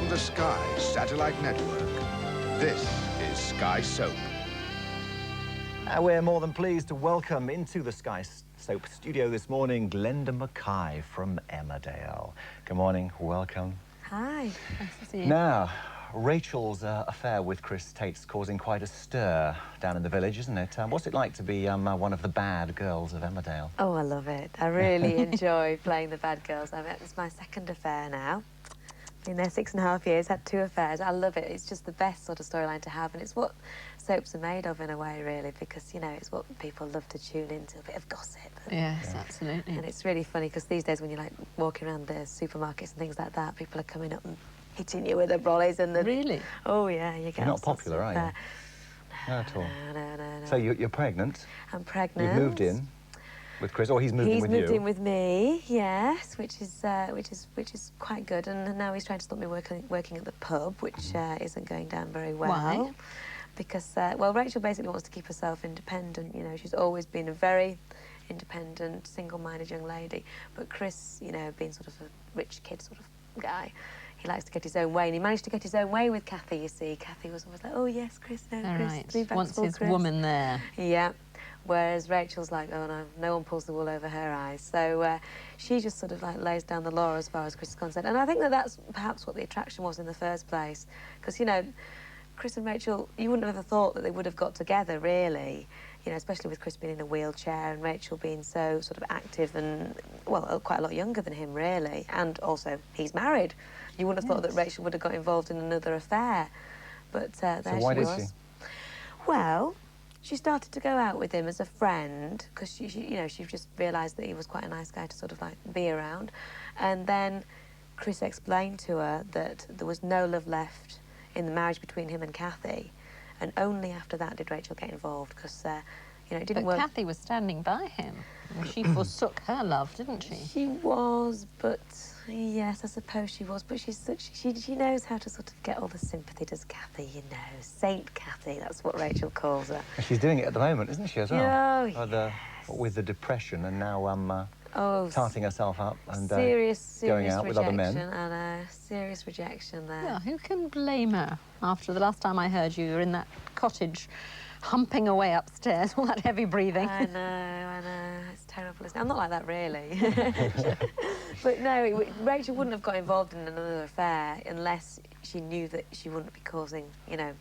From the Sky Satellite Network, this is Sky Soap. We're more than pleased to welcome into the Sky Soap studio this morning Glenda Mackay from Emmerdale. Good morning, welcome. Hi, nice to see you. Now, Rachel's affair with Chris Tate's causing quite a stir down in the village, isn't it? What's it like to be one of the bad girls of Emmerdale? Oh, I love it. I really enjoy playing the bad girls. It's my second affair now. Been there 6.5 years, had 2 affairs. I love it. It's just the best sort of storyline to have, and it's what soaps are made of in a way, really, because, you know, it's what people love to tune into, a bit of gossip. Yes, absolutely. And it's really funny, because these days when you're, like, walking around the supermarkets and things like that, people are coming up and hitting you with the brollies and the... Really? Oh, yeah, you get... You're not popular, are you? No, at all. No. So you're pregnant? I'm pregnant. You've moved in with Chris, or he's moved in with you? He's moved in with me, yes, which is quite good. And now he's trying to stop me working at the pub, which isn't going down very well. Why? Because, well, Rachel basically wants to keep herself independent. You know, she's always been a very independent, single-minded young lady. But Chris, you know, being sort of a rich kid sort of guy, he likes to get his own way, and he managed to get his own way with Kathy, you see. Kathy was always like, oh, yes, Chris, no, All Chris, right. 3 bags Wants full, his Chris. woman there. Yeah. Whereas Rachel's like, oh, no, no one pulls the wool over her eyes. So she just sort of, like, lays down the law as far as Chris is concerned. And I think that that's perhaps what the attraction was in the first place. Because, you know, Chris and Rachel, you wouldn't have ever thought that they would have got together, really. You know, especially with Chris being in a wheelchair and Rachel being so sort of active and, well, quite a lot younger than him, really. And also, he's married. You wouldn't have thought that Rachel would have got involved in another affair. But there so why she did was. she? Well, she started to go out with him as a friend because she you know, she just realised that he was quite a nice guy to sort of, like, be around. And then Chris explained to her that there was no love left in the marriage between him and Kathy. And only after that did Rachel get involved because, you know, it didn't work. But Kathy was standing by him. And she forsook her love, didn't she? She was, but yes, I suppose she was. But she knows how to sort of get all the sympathy, does Kathy, you know. Saint Kathy, that's what Rachel calls her. She's doing it at the moment, isn't she, as well? Oh, yeah. With the depression and now tarting herself up and serious going out with other men. I know, serious rejection there. Yeah, who can blame her? After the last time I heard you were in that cottage humping away upstairs, all that heavy breathing. I know. It's terrible, isn't it? I'm not like that, really. But no, Rachel wouldn't have got involved in another affair unless she knew that she wouldn't be causing, you know,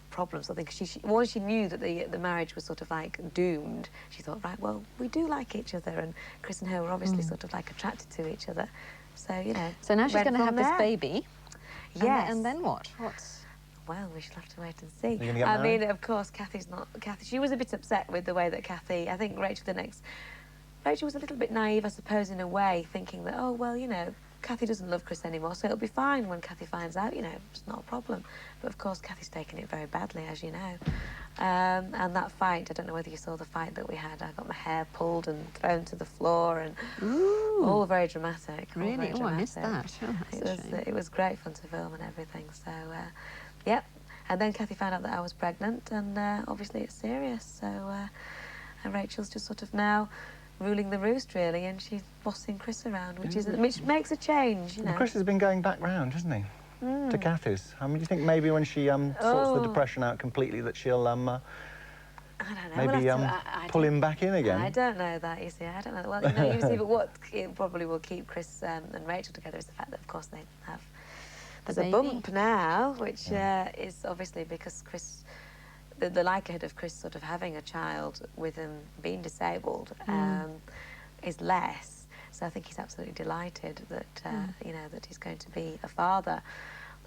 problems. I think once she knew that the marriage was sort of, like, doomed, she thought, right, well, we do like each other, and Chris and her were obviously sort of, like, attracted to each other. So, you know. So now she's going to have this baby. Yes. And then what? Well, we shall have to wait and see. Are you gonna get married? I mean, of course, Kathy, she was a bit upset with the way that Kathy, I think Rachel was a little bit naive, I suppose, in a way, thinking that, oh, well, you know, Kathy doesn't love Chris anymore, so it'll be fine when Kathy finds out, you know, it's not a problem. But, of course, Kathy's taken it very badly, as you know. And that fight, I don't know whether you saw the fight that we had. I got my hair pulled and thrown to the floor and all very dramatic. Really? Oh, I missed that. Oh, it was great fun to film and everything, so... Yep. And then Kathy found out that I was pregnant, and obviously it's serious. So and Rachel's just sort of now ruling the roost, really, and she's bossing Chris around, which makes a change, you know. Well, Chris has been going back round, hasn't he? To Kathy's. I mean, do you think maybe when she sorts the depression out completely that she'll I don't know. maybe pull him back in again? I don't know that, you see. I don't know. Well, you know, you see, but what probably will keep Chris and Rachel together is the fact that, of course, they have... There's a bump now, which is obviously because Chris... The likelihood of Chris sort of having a child with him being disabled is less. So I think he's absolutely delighted that, you know, that he's going to be a father.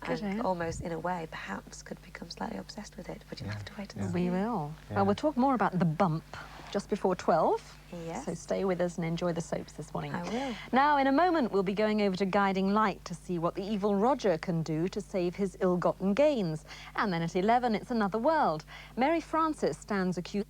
And almost, in a way, perhaps could become slightly obsessed with it. But you'll have to wait and see. We will. Yeah. Well, we'll talk more about the bump just before 12. Yes. So stay with us and enjoy the soaps this morning. I will. Now, in a moment, we'll be going over to Guiding Light to see what the evil Roger can do to save his ill-gotten gains. And then at 11, it's Another World. Mary Frances stands accused...